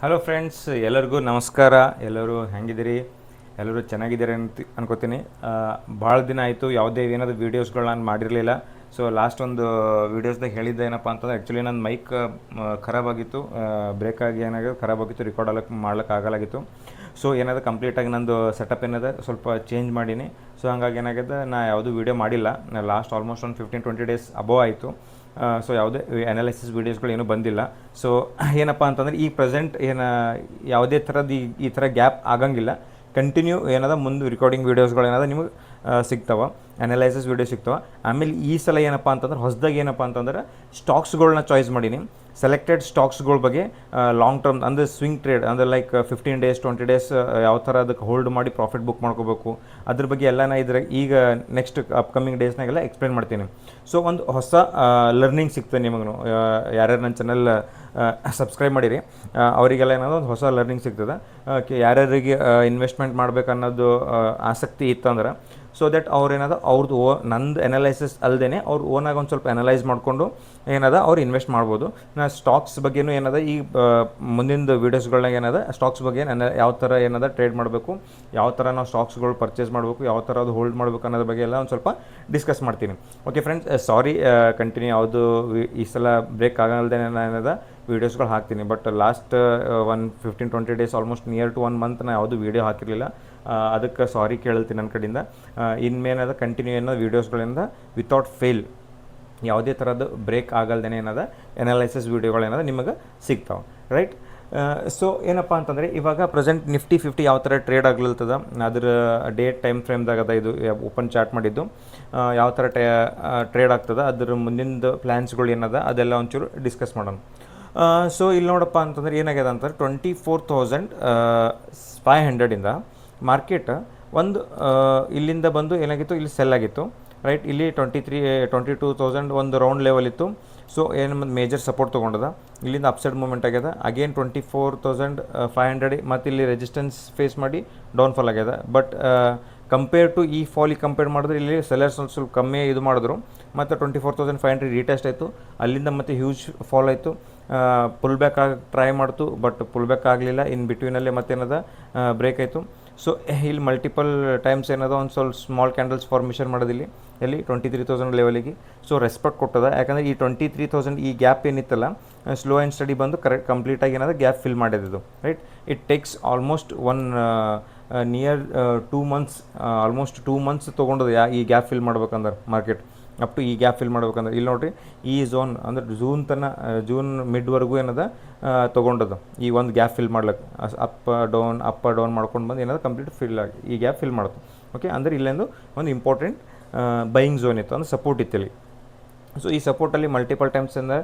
Hello friends, ಎಲ್ಲರಿಗೂ ನಮಸ್ಕಾರ. ಎಲ್ಲರೂ ಹೆಂಗಿದ್ದೀರಿ? ಎಲ್ಲರೂ ಚೆನ್ನಾಗಿದ್ದೀರಿ ಅಂತ ಅನ್ಕೋತೀನಿ. ಭಾಳ ದಿನ ಆಯಿತು ಯಾವುದೇ ಏನಾದರೂ ವೀಡಿಯೋಸ್ಗಳು ನಾನು ಮಾಡಿರಲಿಲ್ಲ. ಸೊ ಲಾಸ್ಟ್ ಒಂದು ವೀಡಿಯೋಸ್ದಾಗ ಹೇಳಿದ್ದೆ ಏನಪ್ಪ ಅಂತಂದ್ರೆ, ಆ್ಯಕ್ಚುಲಿ ನನ್ನ ಮೈಕ್ ಖರಾಬಾಗಿತ್ತು, ಬ್ರೇಕಾಗಿ ಏನಾಗಿದೆ ಖರಾಬಾಗಿತ್ತು, ರೆಕಾರ್ಡ್ ಮಾಡ್ಲಿಕ್ಕೆ ಆಗಲಾಗಿತ್ತು. ಸೊ ಏನಾದ್ರು ಕಂಪ್ಲೀಟಾಗಿ ನಂದು ಸೆಟಪ್ ಏನಾದ ಸ್ವಲ್ಪ ಚೇಂಜ್ ಮಾಡೀನಿ. ಸೊ ಹಂಗಾಗಿ ಏನಾಗಿದೆ, ನಾ ಯಾವುದೂ ವೀಡಿಯೋ ಮಾಡಿಲ್ಲ. ಲಾಸ್ಟ್ ಆಲ್ಮೋಸ್ಟ್ ಒಂದು 15-20 ಡೇಸ್ ಅಬೋವ್ ಆಯಿತು. ಸೊ ಯಾವುದೇ ಅನಾಲಿಸಿಸ್ ವೀಡಿಯೋಸ್ಗಳು ಏನೂ ಬಂದಿಲ್ಲ. ಸೊ ಏನಪ್ಪ ಅಂತಂದರೆ ಈ ಪ್ರೆಸೆಂಟ್ ಯಾವುದೇ ಥರದ್ದು ಈ ಥರ ಗ್ಯಾಪ್ ಆಗಂಗಿಲ್ಲ. ಕಂಟಿನ್ಯೂ ಏನದ ಮುಂದೆ ರೆಕಾರ್ಡಿಂಗ್ ವೀಡಿಯೋಸ್ಗಳು ಏನದ ನಿಮಗೆ ಸಿಗ್ತಾವೆ, ಅನಲೈಸಿಸ್ ವೀಡಿಯೋ ಸಿಗ್ತಾವೆ. ಆಮೇಲೆ ಈ ಸಲ ಏನಪ್ಪ ಅಂತಂದ್ರೆ ಹೊಸದಾಗಿ ಏನಪ್ಪ ಅಂತಂದ್ರೆ ಸ್ಟಾಕ್ಸ್ಗಳನ್ನ ಚಾಯ್ಸ್ ಮಾಡೀನಿ. ಸೆಲೆಕ್ಟೆಡ್ ಸ್ಟಾಕ್ಸ್ಗಳ ಬಗ್ಗೆ ಲಾಂಗ್ ಟರ್ಮ್ ಅಂದರೆ ಸ್ವಿಂಗ್ ಟ್ರೇಡ್ ಅಂದರೆ ಲೈಕ್ 15 ಡೇಸ್ 20 ಡೇಸ್ ಯಾವ ಥರ ಅದಕ್ಕೆ ಹೋಲ್ಡ್ ಮಾಡಿ ಪ್ರಾಫಿಟ್ ಬುಕ್ ಮಾಡ್ಕೋಬೇಕು, ಅದ್ರ ಬಗ್ಗೆ ಎಲ್ಲನ ಇದ್ರಾಗ ಈಗ ನೆಕ್ಸ್ಟ್ ಅಪ್ಕಮಿಂಗ್ ಡೇಸ್ನಾಗೆಲ್ಲ ಎಕ್ಸ್ಪ್ಲೇನ್ ಮಾಡ್ತೀನಿ. ಸೊ ಒಂದು ಹೊಸ ಲರ್ನಿಂಗ್ ಸಿಗ್ತದೆ ನಿಮಗೂ. ಯಾರ್ಯಾರು ನನ್ನ ಚಾನಲ್ ಸಬ್ಸ್ಕ್ರೈಬ್ ಮಾಡಿರಿ ಅವರಿಗೆಲ್ಲ ಏನಾದ್ರು ಒಂದು ಹೊಸ ಲರ್ನಿಂಗ್ ಸಿಗ್ತದೆ. ಯಾರ್ಯಾರಿಗೆ ಇನ್ವೆಸ್ಟ್ಮೆಂಟ್ ಮಾಡ್ಬೇಕು ಅನ್ನೋದು ಆಸಕ್ತಿ ಇತ್ತಂದ್ರೆ, ಸೊ ದಟ್ ಅವ್ರೇನದ ಅವ್ರದ್ದು ನಂದು ಅನಲೈಸಿಸ್ ಅಲ್ಲದೇ ಅವ್ರು ಓನಾಗಿ ಒಂದು ಸ್ವಲ್ಪ ಅನಲೈಸ್ ಮಾಡಿಕೊಂಡು ಏನದ ಅವ್ರು ಇನ್ವೆಸ್ಟ್ ಮಾಡ್ಬೋದು. ನಾ ಸ್ಟಾಕ್ಸ್ ಬಗ್ಗೆನೂ ಏನದ ಈ ಮುಂದಿನ ವೀಡಿಯೋಸ್ಗಳಾಗ ಏನದ ಸ್ಟಾಕ್ಸ್ ಬಗ್ಗೆ ಯಾವ ಥರ ಏನದ ಟ್ರೇಡ್ ಮಾಡಬೇಕು, ಯಾವ ಥರ ನಾವು ಸ್ಟಾಕ್ಸ್ಗಳು ಪರ್ಚೇಸ್ ಮಾಡಬೇಕು, ಯಾವ ಥರ ಅದು ಹೋಲ್ಡ್ ಮಾಡಬೇಕು ಅನ್ನೋದ್ರ ಬಗ್ಗೆ ಎಲ್ಲ ಒಂದು ಸ್ವಲ್ಪ ಡಿಸ್ಕಸ್ ಮಾಡ್ತೀನಿ. ಓಕೆ ಫ್ರೆಂಡ್ಸ್, ಸಾರಿ ಕಂಟಿನ್ಯೂ ಯಾವುದು ಈ ಸಲ ಬ್ರೇಕ್ ಆಗಲ್ದೇ ಏನದ ವೀಡಿಯೋಸ್ಗಳು ಹಾಕ್ತೀನಿ. But last 15-20 days almost near to 1 month ನಾನು ಯಾವುದೂ ವೀಡಿಯೋ ಹಾಕಿರಲಿಲ್ಲ. ಅದಕ್ಕೆ ಸಾರಿ ಕೇಳ್ತೀನಿ ನನ್ನ ಕಡೆಯಿಂದ. ಇನ್ಮೇನದ ಕಂಟಿನ್ಯೂ ಏನದ ವೀಡಿಯೋಸ್ಗಳಿಂದ ವಿತೌಟ್ ಫೇಲ್ ಯಾವುದೇ ಥರದ್ದು ಬ್ರೇಕ್ ಆಗಲ್ದೇ ಏನದ ಅನಾಲೈಸಿಸ್ ವೀಡಿಯೋಗಳೇನದ ನಿಮಗೆ ಸಿಗ್ತಾವೆ, ರೈಟ್? ಸೊ ಏನಪ್ಪ ಅಂತಂದರೆ ಇವಾಗ ಪ್ರೆಸೆಂಟ್ ನಿಫ್ಟಿ 50 ಯಾವ ಥರ ಟ್ರೇಡ್ ಆಗ್ಲಿರ್ತದ, ಅದರ ಡೇಟ್ ಟೈಮ್ ಫ್ರೇಮ್ದಾಗ ಅದ ಇದು ಓಪನ್ ಚಾರ್ಟ್ ಮಾಡಿದ್ದು. ಯಾವ ಥರ ಟ್ರೇಡ್ ಆಗ್ತದೆ, ಅದ್ರ ಮುಂದಿನ ಪ್ಲ್ಯಾನ್ಸ್ಗಳು ಏನದ ಅದೆಲ್ಲ ಒಂಚೂರು ಡಿಸ್ಕಸ್ ಮಾಡೋಣ. ಸೊ ಇಲ್ಲಿ ನೋಡಪ್ಪ ಅಂತಂದ್ರೆ ಏನಾಗ್ಯದ ಅಂತಂದ್ರೆ 24,500ಇಂದ ಮಾರ್ಕೆಟ್ ಒಂದು ಇಲ್ಲಿಂದ ಬಂದು ಏನಾಗಿತ್ತು, ಇಲ್ಲಿ ಸೆಲ್ ಆಗಿತ್ತು, ರೈಟ್? ಇಲ್ಲಿ 22,000 ಒಂದು ರೌಂಡ್ ಲೆವೆಲ್ ಇತ್ತು. ಸೊ ಏನು ಮೇಜರ್ ಸಪೋರ್ಟ್ ತೊಗೊಂಡದ, ಇಲ್ಲಿಂದ ಅಪ್ಸೈಡ್ ಮೂವ್ಮೆಂಟ್ ಆಗ್ಯದ. ಅಗೇನ್ 24,500 ಮತ್ತು ಇಲ್ಲಿ ರೆಸಿಸ್ಟೆನ್ಸ್ ಫೇಸ್ ಮಾಡಿ ಡೌನ್ಫಾಲ್ ಆಗ್ಯದ. ಬಟ್ ಕಂಪೇರ್ ಟು ಈ ಫಾಲಿಗೆ ಕಂಪೇರ್ ಮಾಡಿದ್ರೆ ಇಲ್ಲಿ ಸೆಲ್ಲರ್ಸ್ ಒಂದು ಸ್ವಲ್ಪ ಕಮ್ಮಿ ಇದು ಮಾಡಿದ್ರು. ಮತ್ತು 24,500 ರೀಟೆಸ್ಟ್ ಆಯಿತು, ಅಲ್ಲಿಂದ ಮತ್ತೆ ಹ್ಯೂಜ್ ಫಾಲ್ ಆಯಿತು. ಪುಲ್ ಬ್ಯಾಕ್ ಆಗಿ ಟ್ರೈ ಮಾಡ್ತು, ಬಟ್ ಪುಲ್ ಬ್ಯಾಕ್ ಆಗಲಿಲ್ಲ. ಇನ್ ಬಿಟ್ವೀನಲ್ಲೇ ಮತ್ತೇನದ ಬ್ರೇಕ್ ಆಯಿತು. ಸೊ ಇಲ್ಲಿ ಮಲ್ಟಿಪಲ್ ಟೈಮ್ಸ್ ಏನದ ಒಂದು ಸ್ವಲ್ಪ ಸ್ಮಾಲ್ ಕ್ಯಾಂಡಲ್ಸ್ ಫಾರ್ಮೇಷನ್ ಮಾಡೋದಿಲ್ಲಿ ಎಲ್ಲಿ 23,000 ಲೆವೆಲಿಗೆ. ಸೊ ರೆಸ್ಪೆಕ್ಟ್ ಕೊಟ್ಟದ, ಯಾಕಂದರೆ ಈ 23,000 ಈ ಗ್ಯಾಪ್ ಏನಿತ್ತಲ್ಲ, ಸ್ಲೋ ಆ್ಯಂಡ್ ಸ್ಟಡಿ ಬಂದು ಕರೆಕ್ಟ್ ಕಂಪ್ಲೀಟಾಗಿ ಏನದ ಗ್ಯಾಪ್ ಫಿಲ್ ಮಾಡಿದ್ದು, right? It takes almost near 2 months, almost 2 months ತೊಗೊಂಡದು ಈ ಗ್ಯಾಪ್ ಫಿಲ್ ಮಾಡ್ಬೇಕಂದ್ರೆ ಮಾರ್ಕೆಟ್. ಅಪ್ ಟು ಈ ಗ್ಯಾಪ್ ಫಿಲ್ ಮಾಡ್ಬೇಕಂದ್ರೆ ಇಲ್ಲಿ ನೋಡಿರಿ, ಈ ಝೋನ್ ಅಂದರೆ ಜೂನ್ ಮಿಡ್ವರೆಗೂ ಏನದ ತೊಗೊಂಡದು ಈ ಒಂದು ಗ್ಯಾಪ್ ಫಿಲ್ ಮಾಡ್ಲಿಕ್ಕೆ. ಅಪ್ ಡೌನ್ ಮಾಡ್ಕೊಂಡು ಬಂದು ಏನದ ಕಂಪ್ಲೀಟ್ ಫಿಲ್ ಆಗಿ ಈ ಗ್ಯಾಪ್ ಫಿಲ್ ಮಾಡುತ್ತೆ. ಓಕೆ, ಅಂದರೆ ಇಲ್ಲೆಂದು ಒಂದು ಇಂಪಾರ್ಟೆಂಟ್ ಬೈಯಿಂಗ್ ಝೋನ್ ಇತ್ತು, ಅಂದರೆ ಸಪೋರ್ಟ್ ಇತ್ತು ಇಲ್ಲಿ. ಸೊ ಈ ಸಪೋರ್ಟಲ್ಲಿ ಮಲ್ಟಿಪಲ್ ಟೈಮ್ಸಿಂದ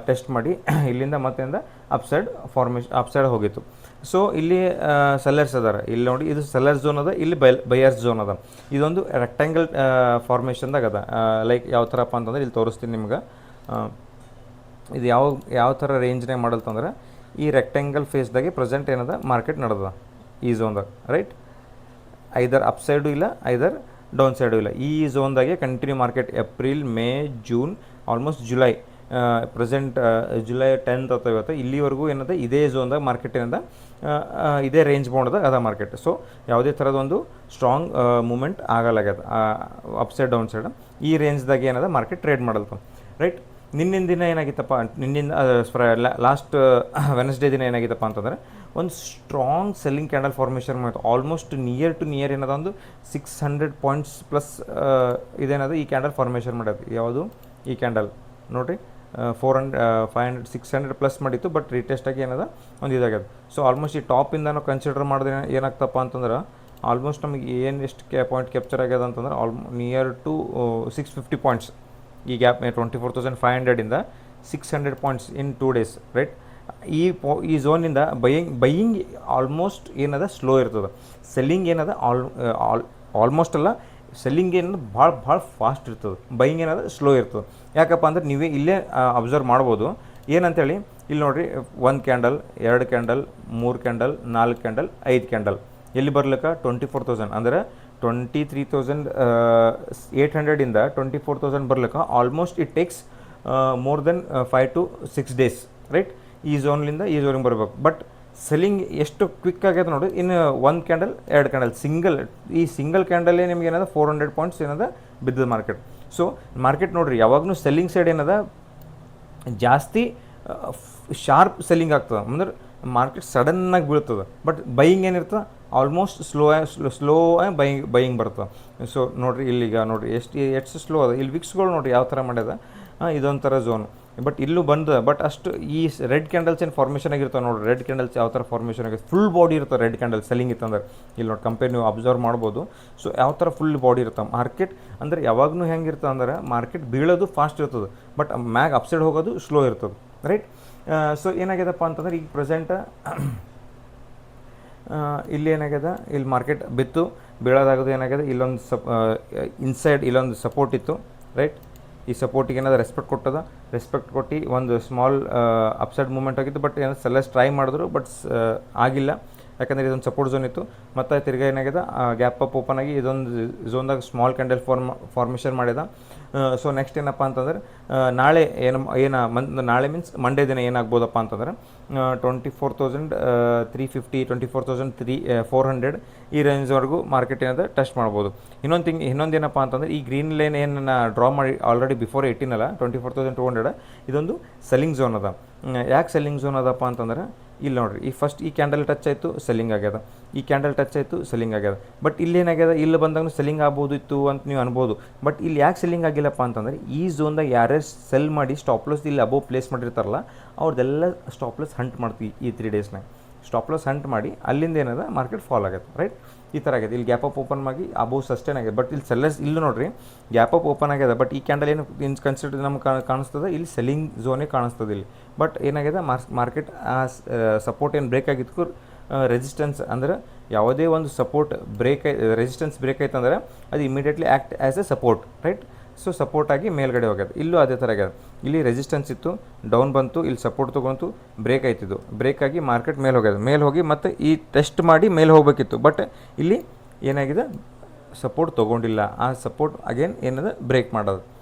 ಟೆಸ್ಟ್ ಮಾಡಿ ಇಲ್ಲಿಂದ ಮತ್ತೆಂದ ಅಪ್ಸೈಡ್ ಹೋಗಿತ್ತು. ಸೊ ಇಲ್ಲಿ ಸೆಲ್ಲರ್ಸ್ ಅದಾರ, ಇಲ್ಲಿ ನೋಡಿ ಇದು ಸೆಲ್ಲರ್ಸ್ ಝೋನ್ ಅದ, ಇಲ್ಲಿ ಬೈಯರ್ಸ್ ಝೋನ್ ಅದ. ಇದೊಂದು ರೆಕ್ಟ್ಯಾಂಗಲ್ ಫಾರ್ಮೇಷನ್ದಾಗ ಅದ. ಲೈಕ್ ಯಾವ ಥರಪ್ಪ ಅಂತಂದ್ರೆ ಇಲ್ಲಿ ತೋರಿಸ್ತೀನಿ ನಿಮ್ಗೆ. ಇದು ಯಾವ ಥರ ರೇಂಜ್ನಾಗ ಮಾಡಲ್ತಂದ್ರೆ ಈ ರೆಕ್ಟ್ಯಾಂಗಲ್ ಫೇಸ್ದಾಗೆ ಪ್ರೆಸೆಂಟ್ ಏನದ ಮಾರ್ಕೆಟ್ ನಡೆದ ಈ ಝೋನ್ದಾಗ, ರೈಟ್? ಐದರ್ ಅಪ್ಸೈಡು ಇಲ್ಲ, ಐದರ್ ಡೌನ್ ಸೈಡು ಇಲ್ಲ. ಈ ಝೋನ್ದಾಗೆ continue market April, May, June, almost July, present July 10th ಅಥವಾ ಇವತ್ತು ಇಲ್ಲಿವರೆಗೂ ಏನದ ಇದೇ ಝೋನ್ದಾಗ ಮಾರ್ಕೆಟ್ ಏನದ ಇದೇ ರೇಂಜ್ ಬೌಂಡ್ದಾಗ ಅದ ಮಾರ್ಕೆಟ್. ಸೊ ಯಾವುದೇ ಥರದೊಂದು ಸ್ಟ್ರಾಂಗ್ ಮೂಮೆಂಟ್ ಆಗಲಾಗ್ಯದ ಅಪ್ಸೈಡ್ ಡೌನ್ ಸೈಡ್. ಈ ರೇಂಜ್ದಾಗ ಏನದ ಮಾರ್ಕೆಟ್ ಟ್ರೇಡ್ ಮಾಡಲ್ತು, ರೈಟ್? ನಿನ್ನಿನ ದಿನ ಏನಾಗಿತ್ತಪ್ಪ, ಲಾಸ್ಟ್ ವೆನ್ಸ್ಡೇ ದಿನ ಏನಾಗಿತ್ತಪ್ಪ ಅಂತಂದರೆ ಒಂದು ಸ್ಟ್ರಾಂಗ್ ಸೆಲ್ಲಿಂಗ್ ಕ್ಯಾಂಡಲ್ ಫಾರ್ಮೇಷನ್ ಮಾಡಿತ್ತು. ಆಲ್ಮೋಸ್ಟ್ ನಿಯರ್ ಏನದ ಒಂದು 600 ಪಾಯಿಂಟ್ಸ್ ಪ್ಲಸ್ ಇದೇನದ ಈ ಕ್ಯಾಂಡಲ್ ಫಾರ್ಮೇಷನ್ ಮಾಡೋದು. ಯಾವುದು ಈ ಕ್ಯಾಂಡಲ್ ನೋಡಿರಿ, 400 500 600 ಪ್ಲಸ್ ಮಾಡಿತ್ತು. ಬಟ್ ರೀಟೆಸ್ಟಾಗಿ ಏನದ ಒಂದು ಇದಾಗ್ಯದ. ಸೊ ಆಲ್ಮೋಸ್ಟ್ ಈ ಟಾಪಿಂದ ನಾವು ಕನ್ಸಿಡರ್ ಮಾಡಿದ್ರೆ ಏನಾಗ್ತಪ್ಪ ಅಂತಂದ್ರೆ ಆಲ್ಮೋಸ್ಟ್ ನಮಗೆ ಎಷ್ಟು ಪಾಯಿಂಟ್ ಕ್ಯಾಪ್ಚರ್ ಆಗ್ಯದ ಅಂತಂದ್ರೆ ನಿಯರ್ ಟು 650 ಪಾಯಿಂಟ್ಸ್ ಈ ಗ್ಯಾಪ್. 24,500ಇಂದ 600 ಪಾಯಿಂಟ್ಸ್ ಇನ್ 2 ಡೇಸ್, ರೈಟ್? ಈ ಝೋನಿಂದ ಬೈಯಿಂಗ್ ಆಲ್ಮೋಸ್ಟ್ ಏನದ ಸ್ಲೋ ಇರ್ತದೆ. ಸೆಲ್ಲಿಂಗ್ ಏನದ ಆಲ್ಮೋಸ್ಟ್ ಅಲ್ಲ, ಸೆಲ್ಲಿಂಗ್ ಏನದ ಭಾಳ ಫಾಸ್ಟ್ ಇರ್ತದೆ, ಬೈಯಿಂಗ್ ಏನದ ಸ್ಲೋ ಇರ್ತದೆ. ಯಾಕಪ್ಪ ಅಂದ್ರೆ ನೀವೇ ಇಲ್ಲೇ ಅಬ್ಸರ್ವ್ ಮಾಡ್ಬೋದು. ಏನಂತೇಳಿ ಇಲ್ಲಿ ನೋಡಿರಿ, 1 candle, 2 candle, 3 candle, 4 candle, 5 candle ಎಲ್ಲಿ ಬರ್ಲಿಕ್ಕೆ 24,000 ಅಂದರೆ 23,800ಇಂದ 24,000 ಬರ್ಲಿಕ್ಕೆ almost it takes more than 5 to 6 days, right? ಈ ಝೋನ್ಲಿಂದ ಈ ಝೋನಿಗೆ ಬರಬೇಕು. ಬಟ್ ಸೆಲ್ಲಿಂಗ್ ಎಷ್ಟು ಕ್ವಿಕ್ ಆಗ್ಯದ ನೋಡಿ. ಇನ್ನು ಒಂದು ಕ್ಯಾಂಡಲ್ 2 ಕ್ಯಾಂಡಲ್ ಸಿಂಗಲ್ ಕ್ಯಾಂಡಲ್ಲೇ ನಿಮ್ಗೆ ಏನದ 400 ಪಾಯಿಂಟ್ಸ್ ಏನದ ಬಿದ್ದದ ಮಾರ್ಕೆಟ್. ಸೊ ಮಾರ್ಕೆಟ್ ನೋಡಿರಿ ಯಾವಾಗಲೂ ಸೆಲ್ಲಿಂಗ್ ಸೈಡ್ ಏನದ ಜಾಸ್ತಿ ಶಾರ್ಪ್ ಸೆಲ್ಲಿಂಗ್ ಆಗ್ತದೆ, ಅಂದ್ರೆ ಮಾರ್ಕೆಟ್ ಸಡನ್ನಾಗಿ ಬೀಳ್ತದೆ. ಬಟ್ ಬೈಯಿಂಗ್ ಏನಿರ್ತದೆ ಆಲ್ಮೋಸ್ಟ್ ಸ್ಲೋ ಬೈಯಿಂಗ್ ಬರ್ತದೆ. ಸೊ ನೋಡಿರಿ ಇಲ್ಲಿಗ ನೋಡಿರಿ ಎಷ್ಟು ಸ್ಲೋ ಅದ. ಇಲ್ಲಿ ವಿಕ್ಸ್ಗಳು ನೋಡಿರಿ ಯಾವ ಥರ ಮಾಡ್ಯದ, ಇದೊಂಥರ ಝೋನು. ಬಟ್ ಇಲ್ಲೂ ಬಂದ, ಬಟ್ ಅಷ್ಟು ಈ ರೆಡ್ ಕ್ಯಾಂಡಲ್ಸ್ ಏನು ಫಾರ್ಮೇಷನ್ ಆಗಿರ್ತಾವೆ ನೋಡಿರಿ. ರೆಡ್ ಕ್ಯಾಂಡಲ್ಸ್ ಯಾವ ಥರ ಫಾರ್ಮೇಷನ್ ಆಗಿದೆ, ಫುಲ್ ಬಾಡಿ ಇರ್ತದೆ ರೆಡ್ ಕ್ಯಾಂಡಲ್ ಸೆಲ್ಲಿಂಗ್ ಇತ್ತಂದ್ರೆ. ಇಲ್ಲಿ ನೋಡಿ ಕಂಪೇರ್ ನೀವು ಅಬ್ಸರ್ವ್ ಮಾಡ್ಬೋದು. ಸೊ ಯಾವ ಥರ ಫುಲ್ ಬಾಡಿ ಇರ್ತವೆ ಮಾರ್ಕೆಟ್. ಅಂದರೆ ಯಾವಾಗೂ ಹೆಂಗೆ ಇರ್ತದೆ ಅಂದ್ರೆ ಮಾರ್ಕೆಟ್ ಬೀಳೋದು ಫಾಸ್ಟ್ ಇರ್ತದೆ, ಬಟ್ ಮ್ಯಾಗ್ ಅಪ್ಸೈಡ್ ಹೋಗೋದು ಸ್ಲೋ ಇರ್ತದೆ, ರೈಟ್. ಸೊ ಏನಾಗ್ಯದಪ್ಪ ಅಂತಂದ್ರೆ ಈಗ ಪ್ರೆಸೆಂಟ್ ಇಲ್ಲಿ ಏನಾಗ್ಯದ, ಇಲ್ಲಿ ಮಾರ್ಕೆಟ್ ಬಿತ್ತು ಬೀಳೋದಾಗೋದು ಏನಾಗ್ಯದ, ಇಲ್ಲೊಂದು ಇನ್ಸೈಡ್ ಇಲ್ಲೊಂದು ಸಪೋರ್ಟ್ ಇತ್ತು, ರೈಟ್. ಈ ಸಪೋರ್ಟಿಗೆ ಏನಾದ್ರು ರೆಸ್ಪೆಕ್ಟ್ ಕೊಟ್ಟು ಒಂದು ಸ್ಮಾಲ್ ಅಪ್ಸೈಡ್ ಮೂವ್ಮೆಂಟ್ ಆಗಿತ್ತು. ಬಟ್ ಏನಾದ್ರು ಸೆಲ್ಲರ್ಸ್ ಟ್ರೈ ಮಾಡಿದ್ರು, ಬಟ್ ಆಗಿಲ್ಲ, ಯಾಕಂದರೆ ಇದೊಂದು ಸಪೋರ್ಟ್ ಝೋನ್ ಇತ್ತು. ಮತ್ತು ತಿರ್ಗಿ ಏನಾಗಿದೆ ಗ್ಯಾಪ್ ಅಪ್ ಓಪನ್ ಆಗಿ ಇದೊಂದು ಝೋನ್ದಾಗ ಸ್ಮಾಲ್ ಕ್ಯಾಂಡಲ್ ಫಾರ್ಮೇಷನ್ ಮಾಡಿದ. ಸೊ ನೆಕ್ಸ್ಟ್ ಏನಪ್ಪ ಅಂತಂದ್ರೆ ನಾಳೆ ನಾಳೆ ಮೀನ್ಸ್ ಮಂಡೇ ದಿನ ಏನಾಗ್ಬೋದಪ್ಪ ಅಂತಂದ್ರೆ 24,350 24,400 ಈ ರೇಂಜ್ವರೆಗೂ ಮಾರ್ಕೆಟ್ ಏನಾದ ಟಚ್ ಮಾಡ್ಬೋದು. ಇನ್ನೊಂದೇನಪ್ಪ ಅಂತಂದರೆ ಈ ಗ್ರೀನ್ ಲೈನ್ ಏನು ಡ್ರಾ ಮಾಡಿ ಆಲ್ರೆಡಿ ಬಿಫೋರ್ 18 ಅಲ್ಲ 24,200 ಇದೊಂದು ಸೆಲ್ಲಿಂಗ್ ಝೋನ್ ಅದ. ಯಾಕೆ ಸೆಲ್ಲಿಂಗ್ ಝೋನ್ ಅದಪ್ಪ ಅಂತಂದ್ರೆ ಇಲ್ಲಿ ನೋಡಿರಿ, ಈ ಕ್ಯಾಂಡಲ್ ಟಚ್ ಆಯಿತು ಸೆಲ್ಲಿಂಗ್ ಆಗ್ಯದ, ಈ ಕ್ಯಾಂಡಲ್ ಟಚ್ ಆಯಿತು ಸೆಲ್ಲಿಂಗ್ ಆಗ್ಯದ. ಬಟ್ ಇಲ್ಲೇನಾಗ್ಯದ, ಇಲ್ಲಿ ಬಂದಾಗ ಸೆಲ್ಲಿಂಗ್ ಆಗ್ಬೋದಿತ್ತು ಅಂತ ನೀವು ಅನ್ಬೋದು. ಬಟ್ ಇಲ್ಲಿ ಯಾಕೆ ಸೆಲ್ಲಿಂಗ್ ಆಗಿಲ್ಲಪ್ಪ ಅಂತಂದರೆ ಈ ಝೋನ್ದಾಗ ಯಾರ್ಯಾರು ಸೆಲ್ ಮಾಡಿ ಸ್ಟಾಪ್ ಲಾಸ್ ಇಲ್ಲಿ ಅಬೋವ್ ಪ್ಲೇಸ್ ಮಾಡಿರ್ತಾರಲ್ಲ ಅವ್ರದ್ದೆಲ್ಲ ಸ್ಟಾಪ್ ಲಾಸ್ ಹಂಟ್ ಮಾಡ್ತೀವಿ ಈ 3 ಡೇಸ್ನಾಗ. ಸ್ಟಾಪ್ ಲಾಸ್ ಹಂಟ್ ಮಾಡಿ ಅಲ್ಲಿಂದ ಏನದ ಮಾರ್ಕೆಟ್ ಫಾಲ್ ಆಗತ್ತೆ, ರೈಟ್. ಈ ಥರ ಆಗ್ಯದ. ಇಲ್ಲಿ ಗ್ಯಾಪ್ ಅಪ್ ಓಪನ್ ಆಗಿ ಅಬೋವ್ ಸಸ್ಟೇನ್ ಆಗ್ಯದ. ಬಟ್ ಇಲ್ಲಿ ಸೆಲ್ಲರ್ಸ್ ಇಲ್ಲಿ ನೋಡಿರಿ ಗ್ಯಾಪ್ ಅಪ್ ಓಪನ್ ಆಗ್ಯದ. ಬಟ್ ಈ ಕ್ಯಾಂಡಲ್ ಏನು ಕನ್ಸಿಡರ್ ನಮ್ಗೆ ಕಾಣಿಸ್ತದೆ, ಇಲ್ಲಿ ಸೆಲ್ಲಿಂಗ್ ಝೋನೇ ಕಾಣಿಸ್ತದೆ ಇಲ್ಲಿ. ಬಟ್ ಏನಾಗ್ಯದ ಮಾರ್ಕೆಟ್ ಸಪೋರ್ಟ್ ಏನು ಬ್ರೇಕ್ ಆಗಿತ್ತು, ರೆಸಿಸ್ಟೆನ್ಸ್ ಅಂದರೆ ಯಾವುದೇ ಒಂದು ಸಪೋರ್ಟ್ ರೆಸಿಸ್ಟೆನ್ಸ್ ಬ್ರೇಕ್ ಆಯ್ತು ಅಂದರೆ ಅದು immediately act as A support, right. So support ಆಗಿ ಮೇಲ್ಗಡೆ ಹೋಗ್ಯದ. ಇಲ್ಲೂ ಅದೇ ಥರ ಆಗ್ಯದ. ಇಲ್ಲಿ ರೆಸಿಸ್ಟೆನ್ಸ್ ಇತ್ತು, ಡೌನ್ ಬಂತು, ಇಲ್ಲಿ ಸಪೋರ್ಟ್ ತೊಗೊಂತು, ಬ್ರೇಕ್ ಆಯ್ತಿದ್ದು, ಬ್ರೇಕ್ ಆಗಿ ಮಾರ್ಕೆಟ್ ಮೇಲೆ ಹೋಗ್ಯದ. ಮೇಲೆ ಹೋಗಿ ಮತ್ತು ಈ ಟೆಸ್ಟ್ ಮಾಡಿ ಮೇಲೆ ಹೋಗಬೇಕಿತ್ತು. ಬಟ್ ಇಲ್ಲಿ ಏನಾಗಿದೆ ಸಪೋರ್ಟ್ ತೊಗೊಂಡಿಲ್ಲ. ಆ ಸಪೋರ್ಟ್ ಅಗೇನ್ ಏನದ ಬ್ರೇಕ್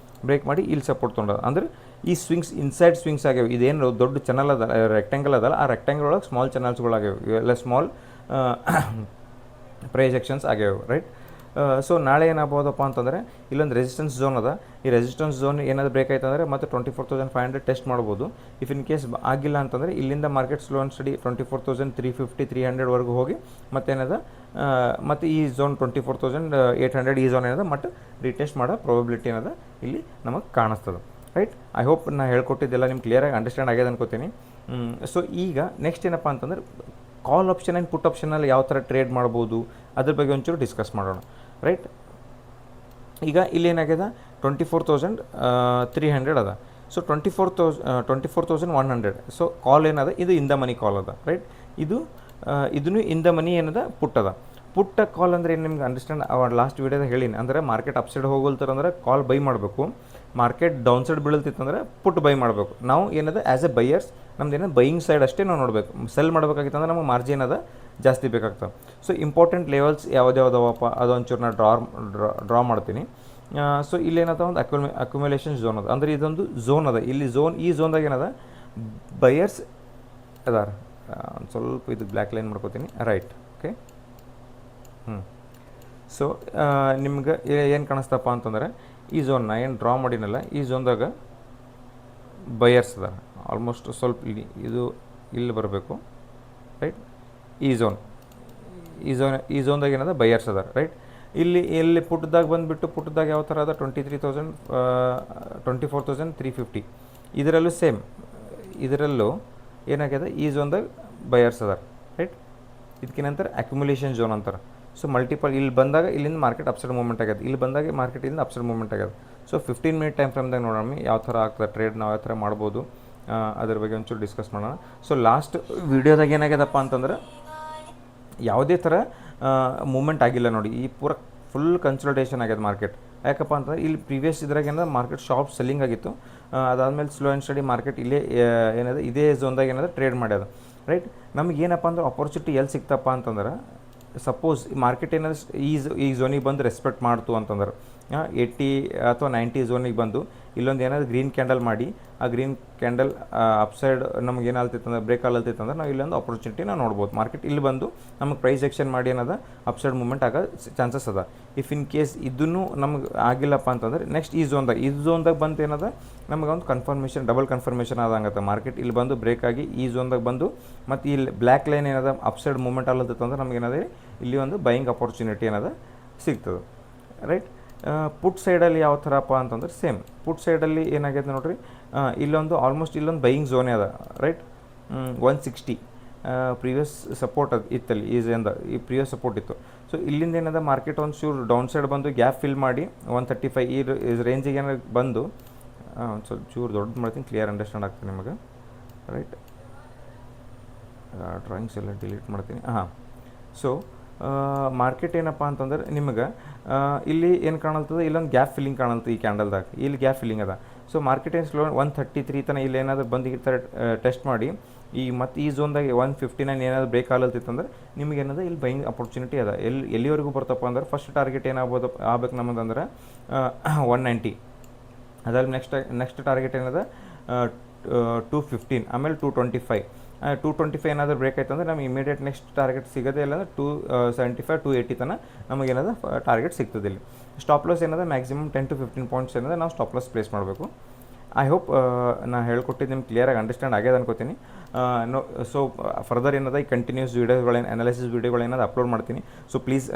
ಮಾಡಿ ಇಲ್ಲಿ ಸಪೋರ್ಟ್ ತೊಗೊಂಡದ. ಅಂದರೆ ಈ ಸ್ವಿಂಗ್ಸ್ ಇನ್ಸೈಡ್ ಸ್ವಿಂಗ್ಸ್ ಆಗ್ಯಾವ. ಇದೇನು ದೊಡ್ಡ ಚಾನಲ್ ಅದ, ರೆಕ್ಟ್ಯಾಂಗಲ್ ಅದಲ್ಲ, ಆ ರೆಕ್ಟ್ಯಾಂಗಲ್ ಒಳಗೆ ಸ್ಮಾಲ್ ಚಾನಲ್ಸ್ಗಳಾಗ್ಯಾವ. ಇವೆಲ್ಲ ಸ್ಮಾಲ್ ಪ್ರೈಜೆಕ್ಷನ್ಸ್ ಆಗ್ಯಾವ, ರೈಟ್. ಸೊ ನಾಳೆ ಏನಾಗ್ಬೋದಪ್ಪ ಅಂತಂದರೆ ಇಲ್ಲೊಂದು ರೆಸಿಸ್ಟೆನ್ಸ್ ಝೋನ್ ಅದ. ಈ ರೆಸಿಸ್ಟೆನ್ಸ್ ಝೋನ್ ಏನಾದರೂ ಬ್ರೇಕ್ ಆಯ್ತು ಅಂದರೆ ಮತ್ತೆ 24,500 ಟೆಸ್ಟ್ ಮಾಡ್ಬೋದು. ಇಫ್ ಇನ್ ಕೇಸ್ ಆಗಿಲ್ಲ ಅಂತಂದರೆ ಇಲ್ಲಿಂದ ಮಾರ್ಕೆಟ್ ಸ್ಲೋ ಆ್ಯಂಡ್ ಸ್ಟಡಿ 24,350 300ವರೆಗೂ ಹೋಗಿ ಮತ್ತೇನದ ಮತ್ತು ಈ ಝೋನ್ 24,800 ಈ ಝೋನ್ ಏನದ ಮತ್ತು ರೀಟೆಸ್ಟ್ ಮಾಡೋ ಪ್ರಾಬಬಿಲಿಟಿ ಏನದ ಇಲ್ಲಿ ನಮಗೆ ಕಾಣಿಸ್ತದೆ, ರೈಟ್. ಐ ಹೋಪ್ ನಾ ಹೇಳ್ಕೊಟ್ಟಿದ್ದೆಲ್ಲ ನಿಮ್ಗೆ ಕ್ಲಿಯರಾಗಿ ಅಂಡರ್ಸ್ಟ್ಯಾಂಡ್ ಆಗ್ಯದ ಅನ್ಕೋತೀನಿ. ಸೊ ಈಗ ನೆಕ್ಸ್ಟ್ ಏನಪ್ಪ ಅಂತಂದ್ರೆ ಕಾಲ್ ಆಪ್ಷನ್ ಆ್ಯಂಡ್ ಪುಟ್ ಆಪ್ಷನಲ್ಲಿ ಯಾವ ಥರ ಟ್ರೇಡ್ ಮಾಡ್ಬೋದು ಅದ್ರ ಬಗ್ಗೆ ಒಂಚೂರು ಡಿಸ್ಕಸ್ ಮಾಡೋಣ, ರೈಟ್. ಈಗ ಇಲ್ಲೇನಾಗ್ಯದ 24,300 ಅದ. ಸೊ 24,100. ಸೊ ಕಾಲ್ ಏನದ, ಇದು ಇನ್ ದ ಮನಿ ಕಾಲ್ ಅದ, ರೈಟ್. ಇದನ್ನು ಇನ್ ದ ಮನಿ ಏನದ ಪುಟ್ ಅದ. ಪುಟ್ಟ ಕಾಲ್ ಅಂದರೆ ಏನು ನಿಮ್ಗೆ ಅಂಡರ್ಸ್ಟ್ಯಾಂಡ್ ಲಾಸ್ಟ್ ವೀಡಿಯೋದಾಗ ಹೇಳಿನಿ. ಅಂದರೆ ಮಾರ್ಕೆಟ್ ಅಪ್ಸೈಡ್ ಹೋಗಲ್ತಾರಂದ್ರೆ ಕಾಲ್ ಬೈ ಮಾಡಬೇಕು, ಮಾರ್ಕೆಟ್ ಡೌನ್ ಸೈಡ್ ಬೀಳಲ್ತಿತ್ತಂದ್ರೆ ಪುಟ್ ಬೈ ಮಾಡಬೇಕು. ನಾವು ಏನದ ಆ್ಯಸ್ ಎ ಬೈಯರ್ಸ್ ನಮ್ದು ಏನದು ಬೈಯಿಂಗ್ ಸೈಡ್ ಅಷ್ಟೇ ನಾವು ನೋಡಬೇಕು. ಸೆಲ್ ಮಾಡಬೇಕಾಗಿತ್ತು ಅಂದ್ರೆ ನಮಗೆ ಮಾರ್ಜಿನ್ ಅದ ಜಾಸ್ತಿ ಬೇಕಾಗ್ತದೆ. ಸೊ ಇಂಪಾರ್ಟೆಂಟ್ ಲೆವೆಲ್ಸ್ ಯಾವುದ್ಯಾವುದವಪ್ಪ ಅದೊಂಚೂರು ನಾನು ಡ್ರಾ ಮಾಡ್ತೀನಿ. ಸೊ ಇಲ್ಲೇನದ ಒಂದು ಅಕ್ಯುಮುಲೇಷನ್ ಝೋನ್ ಅದ. ಅಂದರೆ ಇದೊಂದು ಝೋನ್ ಅದ. ಇಲ್ಲಿ ಈ ಝೋನ್ದಾಗ ಏನದ ಬೈಯರ್ಸ್ ಅದಾರ. ಒಂದು ಸ್ವಲ್ಪ ಇದು ಬ್ಲ್ಯಾಕ್ ಲೈನ್ ಮಾಡ್ಕೋತೀನಿ, ರೈಟ್. ಓಕೆ. ಸೊ ನಿಮ್ಗೆ ಏನು ಕಾಣಿಸ್ತಪ್ಪ ಅಂತಂದರೆ ಈ ಝೋನ್ನ ಏನು ಡ್ರಾ ಮಾಡಿನಲ್ಲ ಈ ಝೋನ್ದಾಗ ಬೈಯರ್ಸ್ ಅದ. ಆಲ್ಮೋಸ್ಟ್ ಸ್ವಲ್ಪ ಇಲ್ಲಿ ಬರಬೇಕು, ರೈಟ್. ಈ ಝೋನ್ದಾಗ ಏನದ ಬೈಯರ್ಸ್ ಅದ, ರೈಟ್. ಇಲ್ಲಿ ಪುಟ್ಟದಾಗ ಬಂದುಬಿಟ್ಟು ಪುಟ್ಟದಾಗ ಯಾವ ಥರ ಅದ 24,350 ಇದರಲ್ಲೂ ಸೇಮ್. ಇದರಲ್ಲೂ ಏನಾಗ್ಯದ ಈ ಝೋನ್ದಾಗ ಬೈಯರ್ಸ್ ಅದ, ರೈಟ್. ಇದಕ್ಕಿನಂತರ ಅಕ್ಯುಮುಲೇಷನ್ ಝೋನ್ ಅಂತಾರೆ. ಸೊ ಮಲ್ಟಿಪಲ್ ಇಲ್ಲಿ ಬಂದಾಗ ಇಲ್ಲಿಂದ ಮಾರ್ಕೆಟ್ ಅಪ್ಸೈಡ್ ಮೂವ್ಮೆಂಟ್ ಆಗ್ಯದ, ಇಲ್ಲಿ ಬಂದಾಗ ಮಾರ್ಕೆಟ್ ಇಲ್ಲಿಂದ ಅಪ್ಸೈಡ್ ಮೂವ್ಮೆಂಟ್ ಆಗ್ಯದ. ಸೊ 15 ಮಿನಿಟ್ ಟೈಮ್ ಫ್ರೇಮ್ದಾಗ ನೋಡೋಣ ಯಾವ ಥರ ಆಗ್ತದೆ ಟ್ರೇಡ್, ನಾವು ಯಾವ ಥರ ಮಾಡ್ಬೋದು ಅದ್ರ ಬಗ್ಗೆ ಒಂಚೂರು ಡಿಸ್ಕಸ್ ಮಾಡೋಣ. ಸೊ ಲಾಸ್ಟ್ ವೀಡಿಯೋದಾಗ ಏನಾಗ್ಯದಪ್ಪ ಅಂತಂದ್ರೆ ಯಾವುದೇ ಥರ ಮೂವ್ಮೆಂಟ್ ಆಗಿಲ್ಲ ನೋಡಿ. ಈ ಪೂರ ಫುಲ್ ಕನ್ಸಲ್ಟೇಷನ್ ಆಗ್ಯದ ಮಾರ್ಕೆಟ್. ಯಾಕಪ್ಪ ಅಂತಂದ್ರೆ ಇಲ್ಲಿ ಪ್ರೀವಿಯಸ್ ಇದ್ರಾಗ ಏನದ ಮಾರ್ಕೆಟ್ ಶಾರ್ಪ್ ಸೆಲ್ಲಿಂಗ್ ಆಗಿತ್ತು. ಅದಾದಮೇಲೆ ಸ್ಲೋ ಆ್ಯಂಡ್ ಸ್ಟಡಿ ಮಾರ್ಕೆಟ್ ಇಲ್ಲೇ ಏನದ ಇದೇ ಝೋನ್ದಾಗ ಏನದ ಟ್ರೇಡ್ ಮಾಡ್ಯದ, ರೈಟ್. ನಮ್ಗೆ ಏನಪ್ಪ ಅಂದ್ರೆ ಆಪರ್ಚುನಿಟಿ ಎಲ್ಲಿ ಸಿಕ್ತಪ್ಪ ಅಂತಂದ್ರೆ ಸಪೋಸ್ ಮಾರ್ಕೆಟ್ ಏನಾದ್ರು ಈ ಝೋನಿಗೆ ಬಂದು ರೆಸ್ಪೆಕ್ಟ್ ಮಾಡ್ತು ಅಂತಂದ್ರೆ 80 ಅಥವಾ 90 ಝೋನಿಗೆ ಬಂದು ಇಲ್ಲೊಂದು ಏನಾದರೂ ಗ್ರೀನ್ ಕ್ಯಾಂಡಲ್ ಮಾಡಿ ಆ ಗ್ರೀನ್ ಕ್ಯಾಂಡಲ್ ಅಪ್ಸೈಡ್ ನಮ್ಗೆ ಏನಾಗ್ತೈತೆ ಅಂದ್ರೆ ಬ್ರೇಕ್ ಆಗಲ್ತೈತೆ ಅಂದ್ರೆ ನಾವು ಇಲ್ಲೊಂದು ಆಪರ್ಚುನಿಟಿನ ನೋಡ್ಬೋದು. ಮಾರ್ಕೆಟ್ ಇಲ್ಲಿ ಬಂದು ನಮಗೆ ಪ್ರೈಸ್ ಆಕ್ಷನ್ ಮಾಡಿ ಏನದ ಅಪ್ಸೈಡ್ ಮೂವ್ಮೆಂಟ್ ಆಗೋ ಚಾನ್ಸಸ್ ಅದ. ಇಫ್ ಇನ್ ಕೇಸ್ ಇದನ್ನು ನಮ್ಗೆ ಆಗಿಲ್ಲಪ್ಪ ಅಂತಂದ್ರೆ ನೆಕ್ಸ್ಟ್ ಈ ಝೋನ್ದಾಗ ಬಂತು ಏನದ ನಮಗೆ ಒಂದು ಕನ್ಫರ್ಮೇಷನ್, ಡಬಲ್ ಕನ್ಫರ್ಮೇಷನ್ ಆದಂಗತ್ತೆ. ಮಾರ್ಕೆಟ್ ಇಲ್ಲಿ ಬಂದು ಬ್ರೇಕ್ ಆಗಿ ಈ ಝೋನ್ದಾಗ ಬಂದು ಮತ್ತು ಇಲ್ಲಿ ಬ್ಲ್ಯಾಕ್ ಲೈನ್ ಏನದ ಅಪ್ಸೈಡ್ ಮೂವ್ಮೆಂಟ್ ಆಗ್ಲತ್ತೈತೆ ಅಂದ್ರೆ ನಮ್ಗೆ ಏನದ ಇಲ್ಲಿ ಒಂದು ಬೈಯಿಂಗ್ ಅಪರ್ಚುನಿಟಿ ಏನದ ಸಿಗ್ತದೆ, ರೈಟ್. ಪುಟ್ ಸೈಡಲ್ಲಿ ಯಾವ ಥರಪ್ಪ ಅಂತಂದ್ರೆ ಸೇಮ್ ಪುಟ್ ಸೈಡಲ್ಲಿ ಏನಾಗೈತೆ ನೋಡಿರಿ, ಇಲ್ಲೊಂದು ಆಲ್ಮೋಸ್ಟ್ ಇಲ್ಲೊಂದು ಬೈಯಿಂಗ್ ಝೋನೇ ಅದ, ರೈಟ್. 160 ಪ್ರೀವಿಯಸ್ ಸಪೋರ್ಟ್ ಅದು ಇತ್ತಲ್ಲಿ ಈ ಪ್ರೀವಿಯಸ್ ಸಪೋರ್ಟ್ ಇತ್ತು. ಸೊ ಇಲ್ಲಿಂದ ಏನದ ಮಾರ್ಕೆಟ್ ಒಂದು ಚೂರು ಡೌನ್ ಸೈಡ್ ಬಂದು ಗ್ಯಾಪ್ ಫಿಲ್ ಮಾಡಿ 135 ಈ ರೇಂಜಿಗೆ ಏನಾದ್ರು ಬಂದು ಒಂದು ಸ್ವಲ್ಪ ಚೂರು ದೊಡ್ಡದು ಮಾಡ್ತೀನಿ, ಕ್ಲಿಯರ್ ಅಂಡರ್ಸ್ಟ್ಯಾಂಡ್ ಆಗ್ತದೆ ನಿಮಗೆ, ರೈಟ್. ಡ್ರಾಯಿಂಗ್ಸ್ ಎಲ್ಲ ಡಿಲೀಟ್ ಮಾಡ್ತೀನಿ. ಸೊ ಮಾರ್ಕೆಟ್ ಏನಪ್ಪ ಅಂತಂದ್ರೆ ನಿಮಗೆ ಇಲ್ಲಿ ಏನು ಕಾಣಲ್ತದೆ, ಇಲ್ಲೊಂದು ಗ್ಯಾಪ್ ಫಿಲ್ಲಿಂಗ್ ಕಾಣಲ್ತದೆ ಈ ಕ್ಯಾಂಡಲ್ದಾಗ, ಇಲ್ಲಿ ಗ್ಯಾಪ್ ಫಿಲ್ಲಿಂಗ್ ಅದ. ಸೊ ಮಾರ್ಕೆಟ್ ಏನು ಸ್ಲೋ 133 ತನಕ ಇಲ್ಲಿ ಏನಾದರೂ ಬಂದು ಈ ಥರ ಟೆಸ್ಟ್ ಮಾಡಿ ಮತ್ತು ಈ ಝೋನ್ದಾಗ 159 ಏನಾದರೂ ಬ್ರೇಕ್ ಆಗಲ್ತಿತ್ತಂದ್ರೆ ನಿಮಗೆ ಏನದ ಇಲ್ಲಿ ಬೈಯಿಂಗ್ ಅಪರ್ಚುನಿಟಿ ಅದ. ಎಲ್ಲಿವರೆಗೂ ಬರ್ತಪ್ಪ ಅಂದ್ರೆ ಫಸ್ಟ್ ಟಾರ್ಗೆಟ್ ಏನಾಗ್ಬೋದು ಆಗ್ಬೇಕು ನಮ್ಮದಂದ್ರೆ 190, ಅದಾದ ನೆಕ್ಸ್ಟ್ ಟಾರ್ಗೆಟ್ ಏನದ 215, ಆಮೇಲೆ 225. 225 ಏನಾದರೂ ಬ್ರೇಕ್ ಆಯ್ತು ಅಂದರೆ ನಮಗೆ ಇಮಿಡಿಯೇಟ್ ನೆಕ್ಸ್ಟ್ ಟಾರ್ಗೆಟ್ ಸಿಗೋದೇ ಇಲ್ಲ ಅಂದರೆ 275 280 ತನಕ ನಮಗೇನದ ಟಾರ್ಗೆಟ್ ಸಿಗ್ತದೆ. ಇಲ್ಲಿ ಸ್ಟಾಪ್ ಲಾಸ್ ಏನದ ಮ್ಯಾಕ್ಸಿಮಮ್ 10 to 15 ಪಾಯಿಂಟ್ಸ್ ಏನದ ನಾವು ಸ್ಟಾಪ್ ಲಾಸ್ ಪ್ಲೇಸ್ ಮಾಡಬೇಕು. ಐ ಹೋಪ್ ನಾನು ಹೇಳ್ಕೊಟ್ಟಿದ್ದು ನಿಮ್ಗೆ ಕ್ಲಿಯರಾಗಿ ಅಂಡರ್ಸ್ಟ್ಯಾಂಡ್ ಆಗ್ಯದ ಅನ್ಕೋತೀನಿ. ಸೊ ಫರ್ದರ್ ಏನದ ಈ ಕಂಟಿನ್ಯೂಸ್ ವೀಡಿಯೋಗಳೇನು ಅನಾಲಿಸಿಸ್ ವೀಡಿಯೋಗಳೇನಾದ್ರು ಅಪ್ಲೋಡ್ ಮಾಡ್ತೀನಿ. ಸೊ ಪ್ಲೀಸ್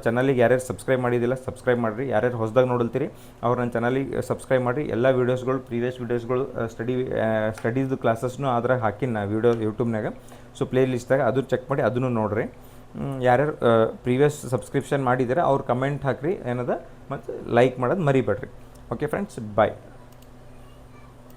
ಚಾನಲಿಗೆ ಯಾರ್ಯಾರು ಸಬ್ಸ್ಕ್ರೈಬ್ ಮಾಡಿದ್ದಿಲ್ಲ ಸಬ್ಸ್ಕ್ರೈಬ್ ಮಾಡಿರಿ. ಯಾರ್ಯಾರು ಹೊಸದಾಗಿ ನೋಡಲ್ತೀರಿ ಅವ್ರು ನನ್ನ ಚಾನಲಿಗೆ ಸಬ್ಸ್ಕ್ರೈಬ್ ಮಾಡಿರಿ. ಎಲ್ಲ ವೀಡಿಯೋಸ್ಗಳು ಪ್ರೀವಿಯಸ್ ವೀಡಿಯೋಸ್ಗಳು ಸ್ಟಡೀಸ್ದು ಕ್ಲಾಸಸ್ನು ಅದ್ರಾಗ ಹಾಕಿನಿ ನಾ ವೀಡಿಯೋ ಯೂಟ್ಯೂಬ್ನಾಗ. ಸೊ ಪ್ಲೇ ಲಿಸ್ಟ್ದಾಗ ಅದು ಚೆಕ್ ಮಾಡಿ ಅದನ್ನು ನೋಡಿರಿ. ಯಾರ್ಯಾರು ಪ್ರೀವಿಯಸ್ ಸಬ್ಸ್ಕ್ರಿಪ್ಷನ್ ಮಾಡಿದ್ದೀರಾ ಅವ್ರು ಕಮೆಂಟ್ ಹಾಕಿರಿ ಏನದ ಮತ್ತು ಲೈಕ್ ಮಾಡೋದು ಮರಿಬೇಡ್ರಿ. ಓಕೆ ಫ್ರೆಂಡ್ಸ್, ಬಾಯ್.